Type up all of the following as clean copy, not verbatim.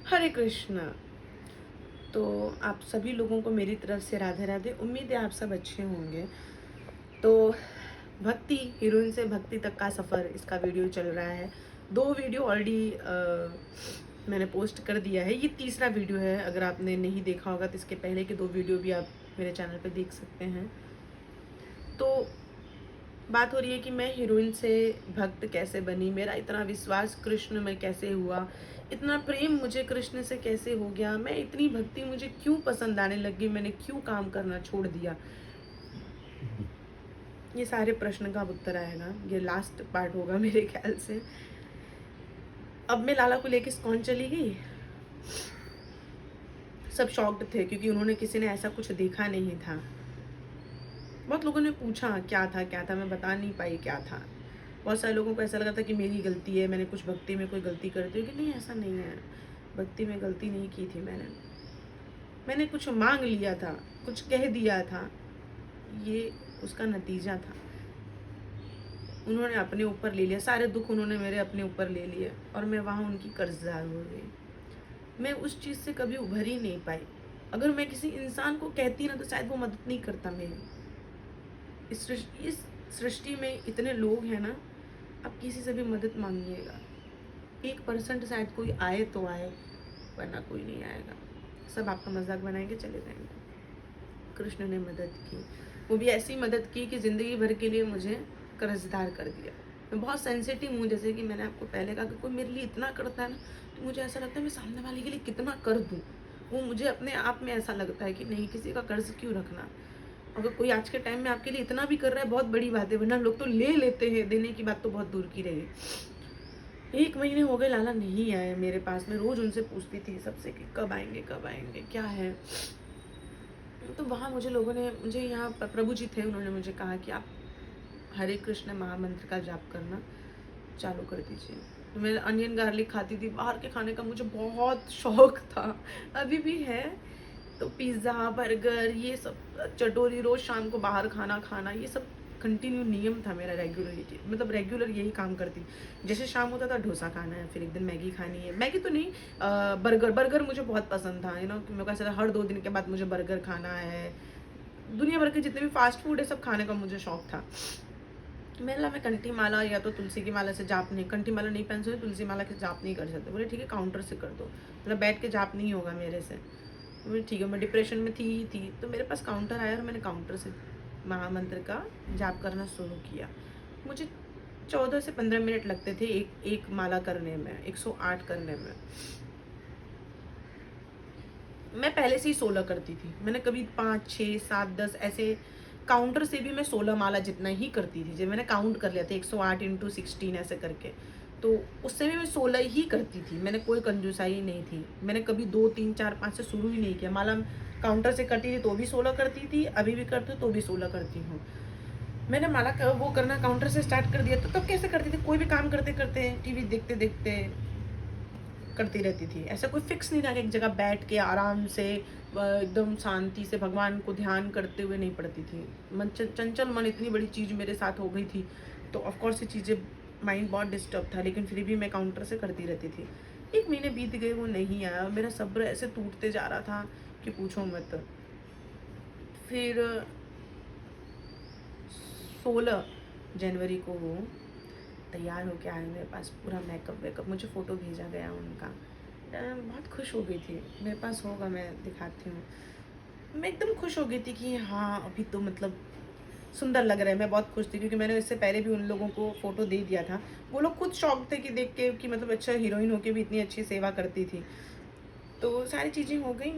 हरे कृष्णा। तो आप सभी लोगों को मेरी तरफ से राधे राधे। उम्मीद है आप सब अच्छे होंगे। तो भक्ति, हीरोइन से भक्ति तक का सफ़र, इसका वीडियो चल रहा है। 2 वीडियो ऑलरेडी मैंने पोस्ट कर दिया है। ये तीसरा वीडियो है। अगर आपने नहीं देखा होगा तो इसके पहले के 2 वीडियो भी आप मेरे चैनल पे देख सकते हैं। तो बात हो रही है कि मैं हीरोइन से भक्त कैसे बनी, मेरा इतना विश्वास कृष्ण में कैसे हुआ, इतना प्रेम मुझे कृष्ण से कैसे हो गया, मैं इतनी भक्ति मुझे क्यों पसंद आने लगी, मैंने क्यों काम करना छोड़ दिया। ये सारे प्रश्न का अब उत्तर आएगा। ये लास्ट पार्ट होगा मेरे ख्याल से। अब मैं लाला को लेके इस्कॉन चली गई। सब शॉक्ड थे क्योंकि उन्होंने, किसी ने ऐसा कुछ देखा नहीं था। बहुत लोगों ने पूछा क्या था, मैं बता नहीं पाई क्या था। बहुत सारे लोगों को ऐसा लगा था कि मेरी गलती है, मैंने कुछ भक्ति में कोई गलती कर दी, कि नहीं ऐसा नहीं है। भक्ति में गलती नहीं की थी मैंने कुछ मांग लिया था, कुछ कह दिया था, ये उसका नतीजा था। उन्होंने अपने ऊपर ले लिया, सारे दुख उन्होंने मेरे अपने ऊपर ले लिए और मैं वहाँ उनकी कर्जदार हो गई। मैं उस चीज़ से कभी उभर ही नहीं पाई। अगर मैं किसी इंसान को कहती ना तो शायद वो मदद नहीं करता मेरी। इस सृष्टि में इतने लोग हैं ना, आप किसी से भी मदद मांगिएगा, 1% शायद कोई आए तो आए, वरना कोई नहीं आएगा। सब आपका मजाक बनाएंगे, चले जाएंगे। कृष्ण ने मदद की, वो भी ऐसी मदद की कि ज़िंदगी भर के लिए मुझे कर्जदार कर दिया। मैं बहुत सेंसिटिव हूँ, जैसे कि मैंने आपको पहले कहा कि कोई मेरे लिए इतना करता है ना तो मुझे ऐसा लगता है मैं सामने वाले के लिए कितना कर दूँ। वो मुझे अपने आप में ऐसा लगता है कि नहीं, किसी का कर्ज क्यों रखना। अगर कोई आज के टाइम में आपके लिए इतना भी कर रहा है बहुत बड़ी बात है, वरना लोग तो ले लेते हैं, देने की बात तो बहुत दूर की रही। 1 महीने हो गए लाला नहीं आए मेरे पास में। रोज़ उनसे पूछती थी सबसे कि कब आएंगे क्या है। तो वहाँ मुझे यहाँ प्रभु जी थे, उन्होंने मुझे कहा कि आप हरे कृष्ण महामंत्र का जाप करना चालू कर दीजिए। तो मैं अनियन गार्लिक खाती थी, बाहर के खाने का मुझे बहुत शौक था, अभी भी है। तो पिज़्ज़ा, बर्गर, ये सब चटोरी, रोज़ शाम को बाहर खाना, ये सब कंटिन्यू नियम था मेरा, रेगुलरिटी, मतलब रेगुलर यही काम करती। जैसे शाम होता था डोसा खाना है, फिर एक दिन मैगी खानी है, मैगी तो नहीं, बर्गर मुझे बहुत पसंद था। मेरे को ऐसा था हर 2 दिन के बाद मुझे बर्गर खाना है। दुनिया भर के जितने भी फास्ट फूड है सब खाने का मुझे शौक था। मैं कंठी माला या तो तुलसी की माला से जाप नहीं, कंठी माला नहीं पहन सकते, तुलसी माला के जाप नहीं कर सकते। बोले ठीक है काउंटर से कर दो, मतलब बैठ के जाप नहीं होगा मेरे से। बोले ठीक है। मैं डिप्रेशन में थी तो मेरे पास काउंटर आया और मैंने काउंटर से महामंत्र का जाप करना शुरू किया। मुझे 14 से 15 मिनट लगते थे एक माला करने में, 108 करने में। मैं पहले से ही 16 करती थी। मैंने कभी 5, 6, 7, 10 ऐसे काउंटर से भी मैं 16 माला जितना ही करती थी। जब मैंने काउंट कर लिया था 108 × 16 ऐसे करके, तो उससे भी मैं 16 ही करती थी। मैंने कोई कंजूसाई नहीं थी। मैंने कभी 2, 3, 4, 5 से शुरू ही नहीं किया। माला काउंटर से करती थी तो भी 16 करती थी, अभी भी करती हूँ तो भी 16 करती हूँ। मैंने माला वो करना काउंटर से स्टार्ट कर दिया। तो तब कैसे करती थी, कोई भी काम करते करते, टीवी देखते देखते करती रहती थी। ऐसा कोई फिक्स नहीं था कि एक जगह बैठ के आराम से एकदम शांति से भगवान को ध्यान करते हुए नहीं पढ़ती थी। चंचल मन इतनी बड़ी चीज़ मेरे साथ हो गई थी, तो ऑफकोर्स ये चीज़ें, माइंड बहुत डिस्टर्ब था, लेकिन फिर भी मैं काउंटर से करती रहती थी। 1 महीने बीत गए, वो नहीं आया। मेरा सब्र ऐसे टूटते जा रहा था कि पूछो मत। फिर 16 जनवरी को वो तैयार होके आए मेरे पास, पूरा मेकअप वेकअप, मुझे फ़ोटो भेजा गया उनका। बहुत खुश हो गई थी। मेरे पास होगा, मैं दिखाती हूँ। मैं एकदम खुश हो गई थी कि हाँ अभी तो मतलब सुंदर लग रहा है। मैं बहुत खुश थी क्योंकि मैंने इससे पहले भी उन लोगों को फ़ोटो दे दिया था। वो लोग खुद शौक थे कि देख के कि मतलब अच्छा हीरोइन होके भी इतनी अच्छी सेवा करती थी। तो सारी चीज़ें हो गई,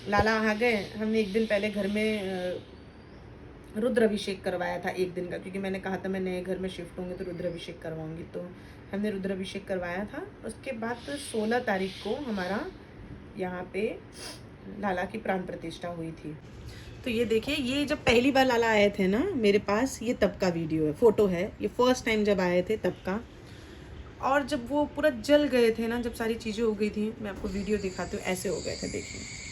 लाला आ गए। हमने एक दिन पहले घर में रुद्राभिषेक करवाया था 1 दिन का, क्योंकि मैंने कहा था मैं नए घर में शिफ्ट होंगी तो रुद्राभिषेक करवाऊंगी। तो हमने रुद्राभिषेक करवाया था। उसके बाद 16 तारीख को हमारा यहाँ पे लाला की प्राण प्रतिष्ठा हुई थी। तो ये देखिए, ये जब पहली बार लाला आए थे ना मेरे पास, ये तब का वीडियो है, फ़ोटो है। ये फर्स्ट टाइम जब आए थे तब का। और जब वो पूरा जल गए थे ना, जब सारी चीज़ें हो गई थी, मैं आपको वीडियो दिखाती हूँ। ऐसे हो गए थे, देखिए।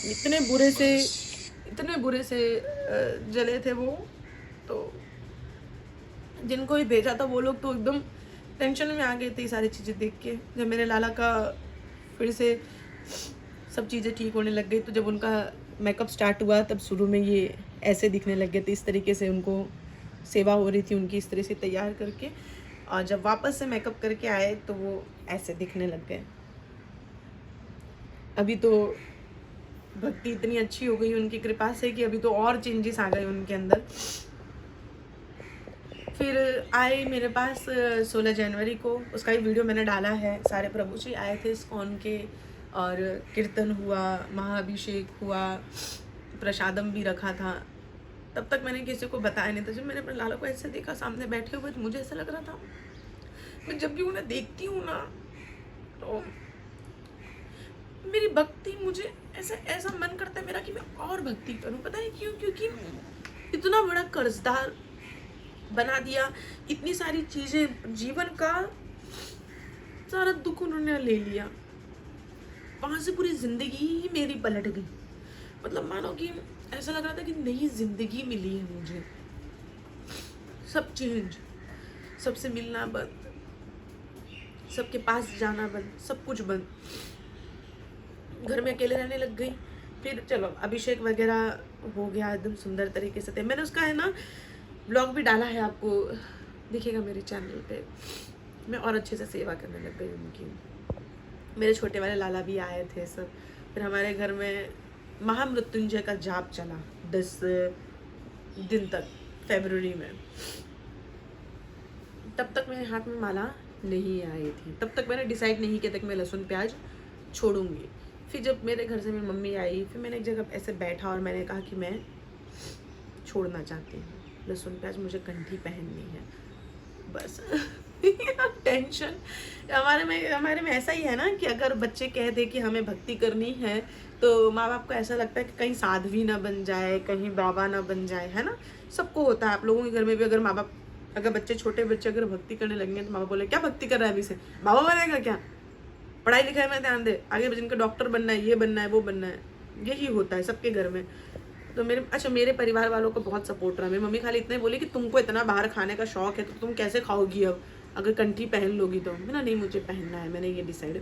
इतने बुरे से जले थे वो। तो जिनको भी भेजा था वो लोग तो एकदम टेंशन में आ गए थे सारी चीज़ें देख के। जब मेरे लाला का फिर से सब चीज़ें ठीक होने लग गई, तो जब उनका मेकअप स्टार्ट हुआ तब शुरू में ये ऐसे दिखने लग गए थे, इस तरीके से उनको सेवा हो रही थी उनकी इस तरह से तैयार करके। और जब वापस से मेकअप करके आए तो वो ऐसे दिखने लग गए। अभी तो भक्ति इतनी अच्छी हो गई उनकी कृपा से कि अभी तो और चेंजेस आ गए उनके अंदर। फिर आए मेरे पास 16 जनवरी को, उसका ही वीडियो मैंने डाला है। सारे प्रभु जी आए थे इस्कॉन के, और कीर्तन हुआ, महाअभिषेक हुआ, प्रसादम भी रखा था। तब तक मैंने किसी को बताया नहीं था। जब मैंने अपने लाला को ऐसे देखा सामने बैठे हुए, तो मुझे ऐसा लग रहा था, मैं जब भी उन्हें देखती हूँ ना तो मेरी भक्ति, मुझे ऐसा मन करता है मेरा कि मैं और भक्ति करूँ। पता है क्यों? क्योंकि इतना बड़ा कर्जदार बना दिया, इतनी सारी चीजें, जीवन का सारा दुख उन्होंने ले लिया। वहां से पूरी जिंदगी ही मेरी पलट गई। मतलब मानो कि ऐसा लग रहा था कि नई जिंदगी मिली है मुझे। सब चेंज, सबसे मिलना बंद, सबके पास जाना बंद, सब कुछ बंद, घर में अकेले रहने लग गई। फिर चलो अभिषेक वगैरह हो गया, एकदम सुंदर तरीके से थे। मैंने उसका है ना ब्लॉग भी डाला है, आपको दिखेगा मेरे चैनल पे। मैं और अच्छे से सेवा करने लग गई उनकी। मेरे छोटे वाले लाला भी आए थे सब। फिर हमारे घर में महामृत्युंजय का जाप चला 10 दिन तक, फरवरी में। तब तक मेरे हाथ में माला नहीं आई थी। तब तक मैंने डिसाइड नहीं किया था कि मैं लहसुन प्याज छोड़ूंगी। फिर जब मेरे घर से मेरी मम्मी आई, फिर मैंने एक जगह ऐसे बैठा और मैंने कहा कि मैं छोड़ना चाहती हूँ लहसुन प्याज, मुझे कंठी पहननी है बस। टेंशन हमारे में ऐसा ही है ना कि अगर बच्चे कह दे कि हमें भक्ति करनी है, तो माँ बाप को ऐसा लगता है कि कहीं साध्वी ना बन जाए, कहीं बाबा ना बन जाए, है ना। सबको होता है। आप लोगों के घर में भी अगर माँ बाप, अगर बच्चे, छोटे बच्चे अगर भक्ति करने लगेंगे तो माँ बाप बोले क्या भक्ति कर रहा है अभी से, बाबा बनेगा क्या, पढ़ाई लिखाई में ध्यान दे, आगे जिनका डॉक्टर बनना है, ये बनना है, वो बनना है। यही होता है सबके घर में। तो मेरे परिवार वालों को बहुत सपोर्ट रहा। मेरी मम्मी खाली इतने बोली कि तुमको इतना बाहर खाने का शौक है तो तुम कैसे खाओगी अब, अगर कंठी पहन लोगी तो। मैंने नहीं, मुझे पहनना है, मैंने ये डिसाइड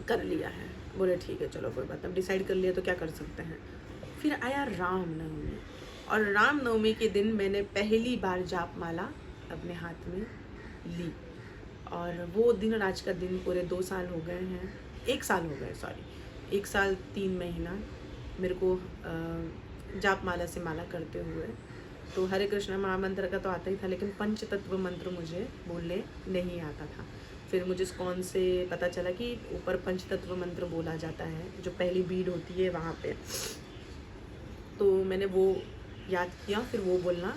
कर लिया है। बोले ठीक है चलो कोई बात, अब डिसाइड कर लिया तो क्या कर सकते हैं। फिर आया रामनवमी, और रामनवमी के दिन मैंने पहली बार जाप माला अपने हाथ में ली। और वो दिन और आज का दिन पूरे 2 साल हो गए हैं, 1 साल हो गए, सॉरी 1 साल 3 महीना मेरे को जाप माला से माला करते हुए। तो हरे कृष्ण महामंत्र का तो आता ही था, लेकिन पंच तत्व मंत्र मुझे बोलने नहीं आता था। फिर मुझे इस्कॉन से पता चला कि ऊपर पंच तत्व मंत्र बोला जाता है, जो पहली बीड होती है वहाँ पे। तो मैंने वो याद किया, फिर वो बोलना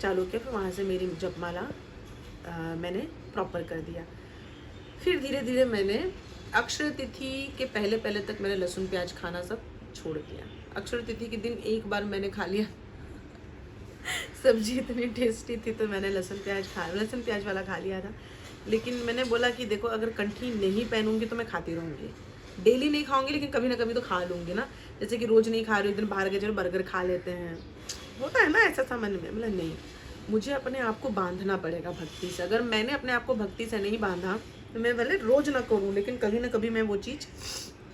चालू किया। फिर वहाँ से मेरी जपमाला मैंने प्रॉपर कर दिया। फिर धीरे धीरे मैंने अक्षय तिथि के पहले तक मैंने लहसुन प्याज खाना सब छोड़ दिया। अक्षय तिथि के दिन एक बार मैंने खा लिया, सब्जी इतनी टेस्टी थी तो मैंने लहसुन प्याज वाला खा लिया था। लेकिन मैंने बोला कि देखो अगर कंठी नहीं पहनूंगी तो मैं खाती रहूँगी, डेली नहीं खाऊंगी लेकिन कभी ना कभी तो खा लूँगी ना। जैसे कि रोज़ नहीं खा रही, एक दिन बाहर गए चलो बर्गर खा लेते हैं, होता है ना ऐसा सा मन में। मतलब नहीं, मुझे अपने आप को बांधना पड़ेगा भक्ति से। अगर मैंने अपने आप को भक्ति से नहीं बांधा तो मैं भले रोज़ ना करूँ, लेकिन कभी ना कभी मैं वो चीज़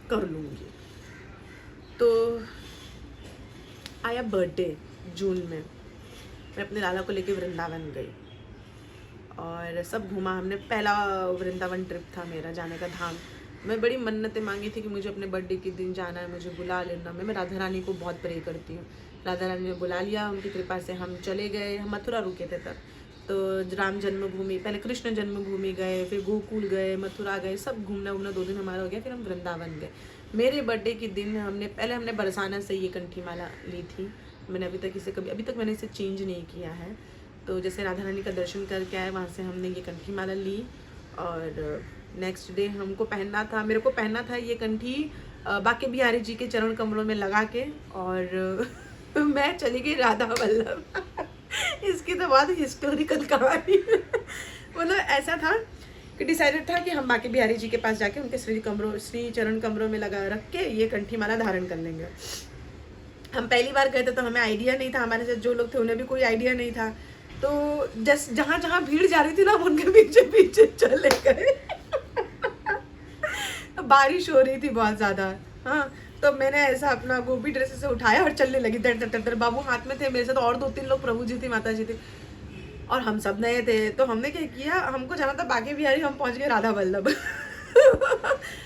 कर लूँगी। तो आया बर्थडे जून में, मैं अपने लाला को लेके वृंदावन गई और सब घूमा हमने। पहला वृंदावन ट्रिप था मेरा, जाने का धाम। मैं बड़ी मन्नतें मांगी थी कि मुझे अपने बर्थडे के दिन जाना है, मुझे बुला लेना। मैं राधा रानी को बहुत प्रे करती हूँ। राधा रानी ने बुला लिया, उनकी कृपा से हम चले गए। हम मथुरा रुके थे तब, तो राम जन्मभूमि, पहले कृष्ण जन्मभूमि गए, फिर गोकुल गए, मथुरा गए, सब घूमना 2 दिन हमारा हो गया। फिर हम वृंदावन गए। मेरे बर्थडे के दिन हमने बरसाना से ये कंठी माला ली थी। मैंने अभी तक मैंने इसे चेंज नहीं किया है। तो जैसे राधा रानी का दर्शन करके आए, वहाँ से हमने ये कंठी माला ली। और नेक्स्ट डे मेरे को पहनना था ये कंठी बाके बिहारी जी के चरण कमलों में लगा के, और मैं चली गई राधा वल्लभ। इसकी तो बहुत हिस्टोरिकल कहानी। मतलब ऐसा था कि डिसाइडेड था कि हम बांके बिहारी जी के पास जाके उनके श्री चरण कमरों में लगा रख के ये कंठी माला धारण कर लेंगे। हम पहली बार गए थे तो हमें आइडिया नहीं था, हमारे साथ जो लोग थे उन्हें भी कोई आइडिया नहीं था, तो जस्ट जहाँ जहाँ भीड़ जा रही थी ना उनके पीछे पीछे चले गए। बारिश हो रही थी बहुत ज़्यादा, हाँ, तो मैंने ऐसा अपना गोभी ड्रेस से उठाया और चलने लगी दर दर दर। बाबू हाथ में थे, मेरे साथ और 2-3 लोग, प्रभु जी थी, माता जी थी, और हम सब नए थे। तो हमने क्या किया, हमको जाना था बांके बिहारी, हम पहुंच गए राधा वल्लभ।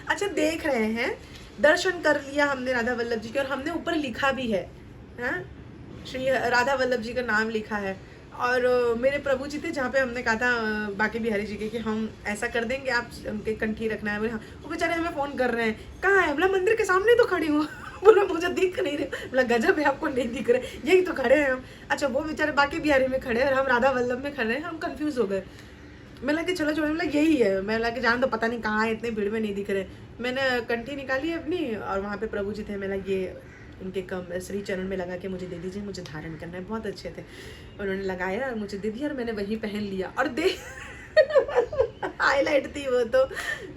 अच्छा, देख रहे हैं, दर्शन कर लिया हमने राधा वल्लभ जी के, और हमने ऊपर लिखा भी है, हाँ, श्री राधा वल्लभ जी का नाम लिखा है। और मेरे प्रभु जी थे जहाँ पे हमने कहा था बांके बिहारी जी के कि हम ऐसा कर देंगे, आप उनके कंठी रखना है। बोले हाँ। वो बेचारे हमें फ़ोन कर रहे हैं, कहाँ है? बोला मंदिर के सामने तो खड़ी हूँ। बोला मुझे दिख नहीं रहे। बोला गजब है, आपको नहीं दिख रहे, यही तो खड़े हैं हम। अच्छा, वो बेचारे बांके बिहारी में खड़े और हम राधा वल्लभ में खड़े हैं, हम कंफ्यूज हो गए। मैं लगा कि चलो छोड़ो, मतलब यही है। मैं लगा कि जान तो पता नहीं कहाँ है, इतने भीड़ में नहीं दिख रहे। मैंने कंठी निकाली अपनी, और वहाँ पे प्रभु जी थे। मैं लगा ये उनके श्री चरण में लगा के मुझे दे दीजिए, मुझे धारण करना है। बहुत अच्छे थे, उन्होंने लगाया और मुझे दे दिया, और मैंने वही पहन लिया। और हाईलाइट थी वो तो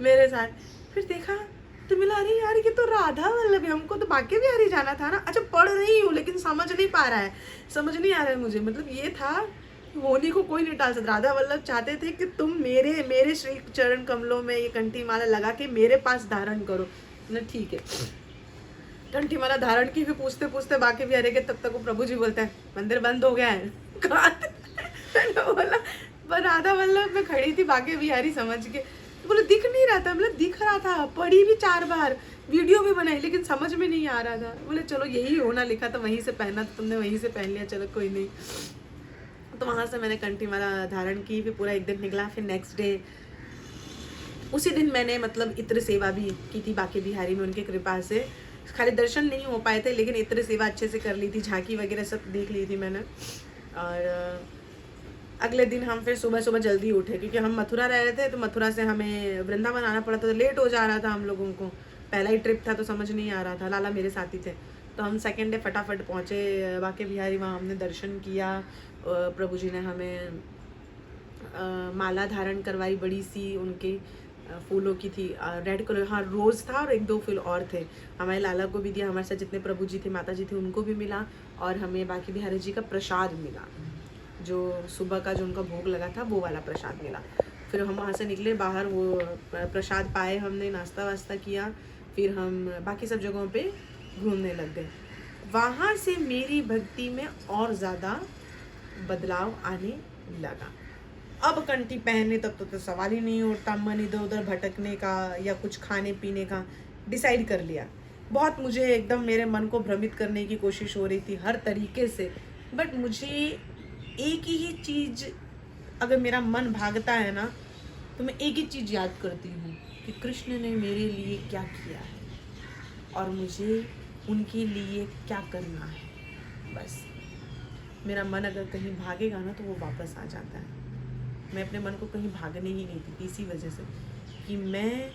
मेरे साथ। फिर देखा तो मिला, अरे यार ये तो राधा वल्लभ है, हमको तो बांके बिहारी जाना था ना। अच्छा, पढ़ रही हूँ लेकिन समझ नहीं पा रहा है, समझ नहीं आ रहा है मुझे। मतलब ये था, होनी को कोई नहीं टाल सकता। राधा वल्लभ चाहते थे कि तुम मेरे श्री चरण कमलों में ये कंठी माला लगा के मेरे पास धारण करो ना। ठीक है, कंठी माला धारण की, फिर पूछते पूछते बांके बिहारी के, तब तक वो प्रभु जी बोलते हैं मंदिर बंद हो गया है। कहाँ? बोला राधा वल्लभ में खड़ी थी बांके बिहारी समझ के। बोले दिख नहीं रहा था। बोले दिख रहा था, पढ़ी भी 4 बार, वीडियो भी बनाई, लेकिन समझ में नहीं आ रहा था। बोले चलो यही होना लिखा था, वहीं से पहना तो तुमने वहीं से पहन लिया, चलो कोई नहीं। तो वहाँ से मैंने कंठी माला धारण की, फिर पूरा एक दिन निकला। फिर नेक्स्ट डे, उसी दिन मैंने मतलब इत्र सेवा भी की थी बांके बिहारी में, उनकी कृपा से। खाली दर्शन नहीं हो पाए थे, लेकिन इत्र सेवा अच्छे से कर ली थी, झांकी वगैरह सब देख ली थी मैंने। और अगले दिन हम फिर सुबह सुबह जल्दी उठे, क्योंकि हम मथुरा रह रहे थे, तो मथुरा से हमें वृंदावन आना पड़ा था, तो लेट हो जा रहा था हम लोगों को। पहला ही ट्रिप था तो समझ नहीं आ रहा था, लाला मेरे साथी थे। तो हम सेकेंड डे फटाफट पहुँचे बांके बिहारी, वहाँ हमने दर्शन किया। प्रभु जी ने हमें माला धारण करवाई, बड़ी सी उनके फूलों की थी, रेड कलर, हाँ रोज़ था, और 1-2 फूल और थे। हमारे लाला को भी दिया, हमारे साथ जितने प्रभु जी थे, माता जी थे, उनको भी मिला। और हमें बांके बिहारी जी का प्रसाद मिला, जो सुबह का जो उनका भोग लगा था वो वाला प्रसाद मिला। फिर हम वहाँ से निकले बाहर, वो प्रसाद पाए, हमने नाश्ता वास्ता किया, फिर हम बाकी सब जगहों पे घूमने लग गए। वहाँ से मेरी भक्ति में और ज़्यादा बदलाव आने लगा। अब कंठी पहनने तक तो सवाल ही नहीं उठता, मन इधर उधर भटकने का या कुछ खाने पीने का डिसाइड कर लिया। बहुत मुझे एकदम मेरे मन को भ्रमित करने की कोशिश हो रही थी हर तरीके से, बट मुझे एक ही चीज़, अगर मेरा मन भागता है ना, तो मैं एक ही चीज़ याद करती हूँ कि कृष्ण ने मेरे लिए क्या किया है और मुझे उनके लिए क्या करना है। बस मेरा मन अगर कहीं भागेगा ना तो वो वापस आ जाता है। मैं अपने मन को कहीं भागने ही नहीं देती, इसी वजह से कि मैं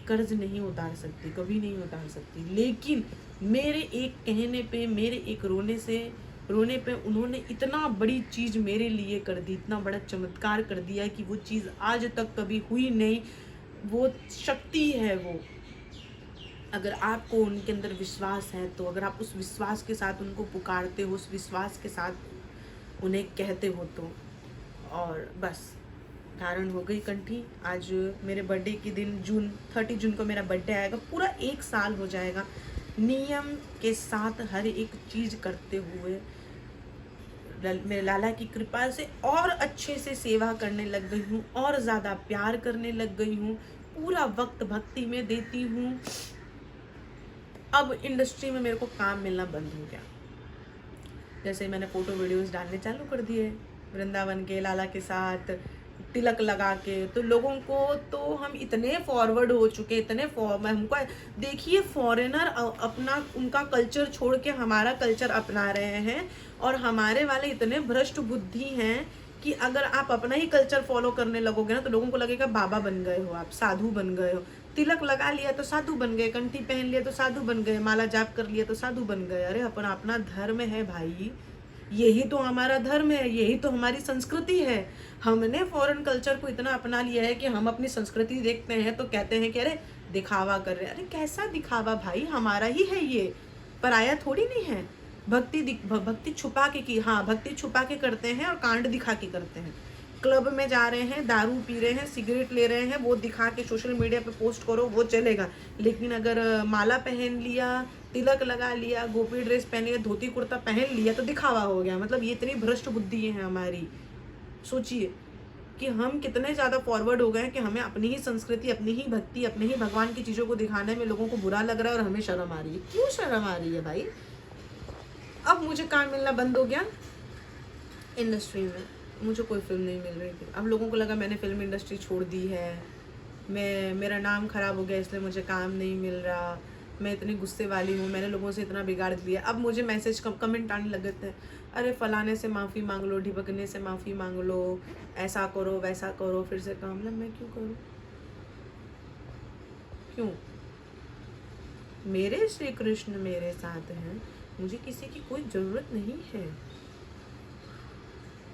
कर्ज नहीं उतार सकती, कभी नहीं उतार सकती। लेकिन मेरे एक कहने पे, मेरे एक रोने पे उन्होंने इतना बड़ी चीज़ मेरे लिए कर दी, इतना बड़ा चमत्कार कर दिया कि वो चीज़ आज तक कभी हुई नहीं। वो शक्ति है वो। अगर आपको उनके अंदर विश्वास है, तो अगर आप उस विश्वास के साथ उनको पुकारते हो, उस विश्वास के साथ उन्हें कहते हो, तो और बस धारण हो गई कंठी। आज मेरे बर्थडे के दिन 30 जून को मेरा बर्थडे आएगा, पूरा 1 साल हो जाएगा नियम के साथ हर एक चीज़ करते हुए। मेरे लाला की कृपा से और अच्छे से सेवा करने लग गई हूँ, और ज़्यादा प्यार करने लग गई हूँ, पूरा वक्त भक्ति में देती हूँ। अब इंडस्ट्री में मेरे को काम मिलना बंद हो गया। जैसे मैंने फ़ोटो वीडियोस डालने चालू कर दिए वृंदावन के लाला के साथ तिलक लगा के, तो लोगों को तो हम इतने फॉरवर्ड हो चुके, हमको देखिए फॉरेनर अपना उनका कल्चर छोड़ के हमारा कल्चर अपना रहे हैं, और हमारे वाले इतने भ्रष्ट बुद्धि हैं कि अगर आप अपना ही कल्चर फॉलो करने लगोगे ना, तो लोगों को लगेगा बाबा बन गए हो, आप साधु बन गए हो। तिलक लगा लिया तो साधु बन गए, कंठी पहन लिया तो साधु बन गए, माला जाप कर लिया तो साधु बन गए। अरे अपना अपना धर्म है भाई, यही तो हमारा धर्म है, यही तो हमारी संस्कृति है। हमने फॉरेन कल्चर को इतना अपना लिया है कि हम अपनी संस्कृति देखते हैं तो कहते हैं कि अरे दिखावा कर रहे हैं। अरे कैसा दिखावा भाई, हमारा ही है ये, पराया थोड़ी नहीं है। भक्ति छुपा के की, हाँ भक्ति छुपा के करते हैं और कांड दिखा के करते हैं। क्लब में जा रहे हैं, दारू पी रहे हैं, सिगरेट ले रहे हैं, वो दिखा के सोशल मीडिया पे पोस्ट करो, वो चलेगा। लेकिन अगर माला पहन लिया, तिलक लगा लिया, गोपी ड्रेस पहन लिया, धोती कुर्ता पहन लिया तो दिखावा हो गया। मतलब ये इतनी भ्रष्ट बुद्धि है हमारी। सोचिए कि हम कितने ज़्यादा फॉरवर्ड हो गए हैं कि हमें अपनी ही संस्कृति, अपनी ही भक्ति, अपने ही भगवान की चीज़ों को दिखाने में लोगों को बुरा लग रहा है और हमें शर्म आ रही है। क्यों शर्म आ रही है भाई? अब मुझे काम मिलना बंद हो गया इंडस्ट्री में, मुझे कोई फिल्म नहीं मिल रही थी। अब लोगों को लगा मैंने फिल्म इंडस्ट्री छोड़ दी है, मेरा नाम ख़राब हो गया इसलिए मुझे काम नहीं मिल रहा, मैं इतनी गुस्से वाली हूँ, मैंने लोगों से इतना बिगाड़ दिया। अब मुझे मैसेज कमेंट आने लगे थे, अरे फलाने से माफ़ी मांग लो, ढिबकने से माफ़ी मांग लो, ऐसा करो वैसा करो, फिर से काम। मतलब मैं क्यों करूँ? क्यों? मेरे श्री कृष्ण मेरे साथ हैं, मुझे किसी की कोई ज़रूरत नहीं है।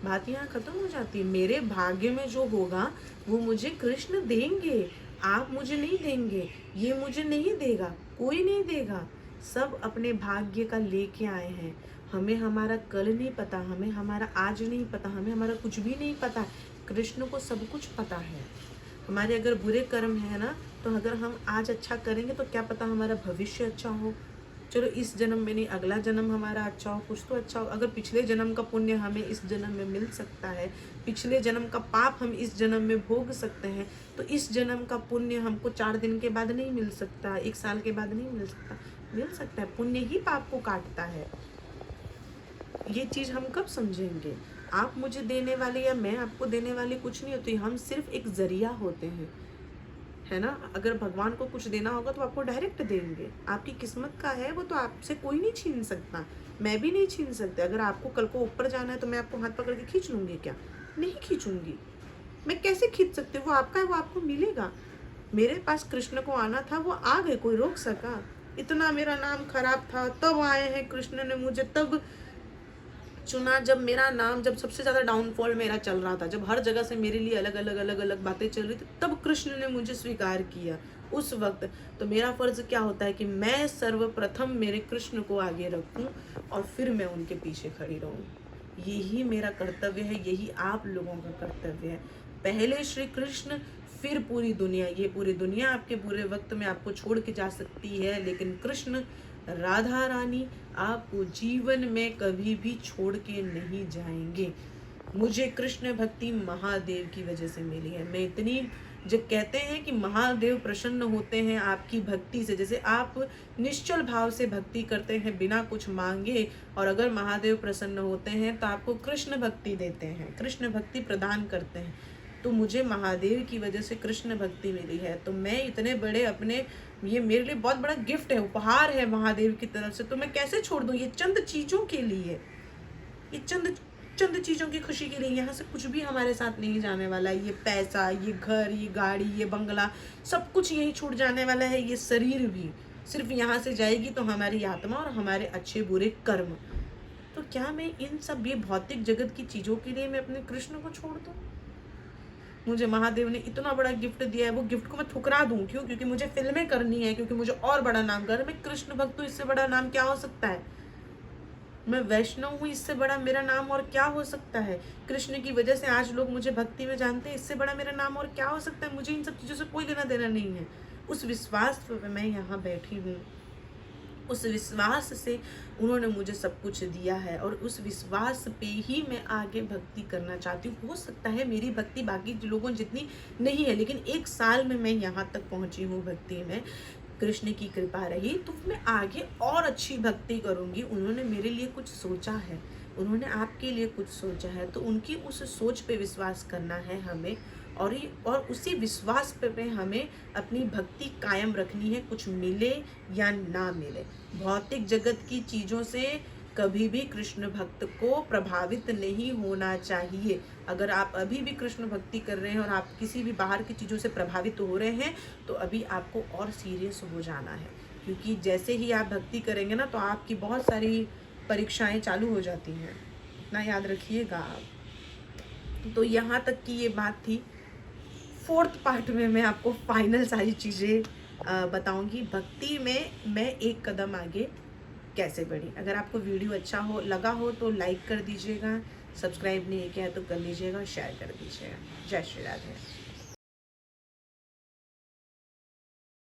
बात यहाँ खत्म हो जाती है। मेरे भाग्य में जो होगा वो मुझे कृष्ण देंगे, आप मुझे नहीं देंगे, ये मुझे नहीं देगा, कोई नहीं देगा। सब अपने भाग्य का लेके आए हैं। हमें हमारा कल नहीं पता, हमें हमारा आज नहीं पता, हमें हमारा कुछ भी नहीं पता। कृष्ण को सब कुछ पता है। हमारे अगर बुरे कर्म है ना, तो अगर हम आज अच्छा करेंगे तो क्या पता हमारा भविष्य अच्छा हो। चलो इस जन्म में नहीं, अगला जन्म हमारा अच्छा हो, कुछ तो अच्छा हो। अगर पिछले जन्म का पुण्य हमें इस जन्म में मिल सकता है, पिछले जन्म का पाप हम इस जन्म में भोग सकते हैं, तो इस जन्म का पुण्य हमको 4 दिन के बाद नहीं मिल सकता, 1 साल के बाद नहीं मिल सकता। मिल सकता है, पुण्य ही पाप को काटता है। ये चीज़ हम कब समझेंगे? आप मुझे देने वाले या मैं आपको देने वाली कुछ नहीं होती, हम सिर्फ एक जरिया होते हैं, है ना। अगर भगवान को कुछ देना होगा तो आपको डायरेक्ट देंगे। आपकी किस्मत का है वो, तो आपसे कोई नहीं छीन सकता, मैं भी नहीं छीन सकती। अगर आपको कल को ऊपर जाना है तो मैं आपको हाथ पकड़ के खींच लूँगी क्या? नहीं खींचूंगी। मैं कैसे खींच सकती हूँ? वो आपका है, वो आपको मिलेगा। मेरे पास कृष्ण को आना था, वो आ गए, कोई रोक सका? इतना मेरा नाम खराब था, तब आए हैं कृष्ण ने मुझे, तब चुना जब मेरा नाम, जब सबसे ज़्यादा डाउनफॉल मेरा चल रहा था, जब हर जगह से मेरे लिए अलग अलग बातें चल रही थी, तब कृष्ण ने मुझे स्वीकार किया उस वक्त। तो मेरा फ़र्ज़ क्या होता है कि मैं सर्वप्रथम मेरे कृष्ण को आगे रखूं और फिर मैं उनके पीछे खड़ी रहूं। यही मेरा कर्तव्य है, यही आप लोगों का कर्तव्य है। पहले श्री कृष्ण, फिर पूरी दुनिया। ये पूरी दुनिया आपके बुरे वक्त में आपको छोड़ के जा सकती है, लेकिन कृष्ण, राधा रानी आपको जीवन में कभी भी छोड़ के नहीं जाएंगे। मुझे कृष्ण भक्ति महादेव की वजह से मिली है। मैं इतनी, जब कहते हैं कि महादेव प्रसन्न होते हैं आपकी भक्ति से, जैसे आप निश्चल भाव से भक्ति करते हैं बिना कुछ मांगे, और अगर महादेव प्रसन्न होते हैं तो आपको कृष्ण भक्ति देते हैं, कृष्ण भक्ति प्रदान करते हैं। तो मुझे महादेव की वजह से कृष्ण भक्ति मिली है। तो मैं इतने बड़े अपने, ये मेरे लिए बहुत बड़ा गिफ्ट है, उपहार है महादेव की तरफ से, तो मैं कैसे छोड़ दूँ? ये चंद चीज़ों के लिए, ये चंद चीज़ों की खुशी के लिए। यहाँ से कुछ भी हमारे साथ नहीं जाने वाला है। ये पैसा, ये घर, ये गाड़ी, ये बंगला, सब कुछ यहीं छूट जाने वाला है। ये शरीर भी सिर्फ यहाँ से जाएगी तो हमारी आत्मा और हमारे अच्छे बुरे कर्म। तो क्या मैं इन सब ये भौतिक जगत की चीज़ों के लिए मैं अपने कृष्ण को छोड़ दूँ? मुझे महादेव ने इतना बड़ा गिफ्ट दिया है, वो गिफ्ट को मैं ठुकरा दूं? क्यों? क्योंकि मुझे फिल्में करनी है, क्योंकि मुझे और बड़ा नाम करना है। मैं कृष्ण भक्त हूँ, इससे बड़ा नाम क्या हो सकता है? मैं वैष्णव हूँ, इससे बड़ा मेरा नाम और क्या हो सकता है? कृष्ण की वजह से आज लोग मुझे भक्ति में जानते हैं, इससे बड़ा मेरा नाम और क्या हो सकता है? मुझे इन सब चीज़ों से कोई लेना देना नहीं है। उस विश्वास पर मैं यहाँ बैठी हूँ, उस विश्वास से उन्होंने मुझे सब कुछ दिया है, और उस विश्वास पे ही मैं आगे भक्ति करना चाहती हूँ। हो सकता है मेरी भक्ति बाकी लोगों जितनी नहीं है, लेकिन 1 साल में मैं यहाँ तक पहुँची हूँ भक्ति में, कृष्ण की कृपा रही, तो मैं आगे और अच्छी भक्ति करूँगी। उन्होंने मेरे लिए कुछ सोचा है, उन्होंने आपके लिए कुछ सोचा है, तो उनकी उस सोच पे विश्वास करना है हमें, और उसी विश्वास पे हमें अपनी भक्ति कायम रखनी है, कुछ मिले या ना मिले। भौतिक जगत की चीज़ों से कभी भी कृष्ण भक्त को प्रभावित नहीं होना चाहिए। अगर आप अभी भी कृष्ण भक्ति कर रहे हैं और आप किसी भी बाहर की चीज़ों से प्रभावित हो रहे हैं, तो अभी आपको और सीरियस हो जाना है, क्योंकि जैसे ही आप भक्ति करेंगे ना, तो आपकी बहुत सारी परीक्षाएं चालू हो जाती हैं। इतना याद रखिएगा आप। तो यहाँ तक की ये बात थी। 4th पार्ट में मैं आपको फाइनल सारी चीज़ें बताऊंगी भक्ति में मैं एक कदम आगे कैसे बढ़ी। अगर आपको वीडियो अच्छा हो लगा हो तो लाइक कर दीजिएगा, सब्सक्राइब नहीं किया तो कर लीजिएगा और शेयर कर दीजिएगा। जय श्री राधे।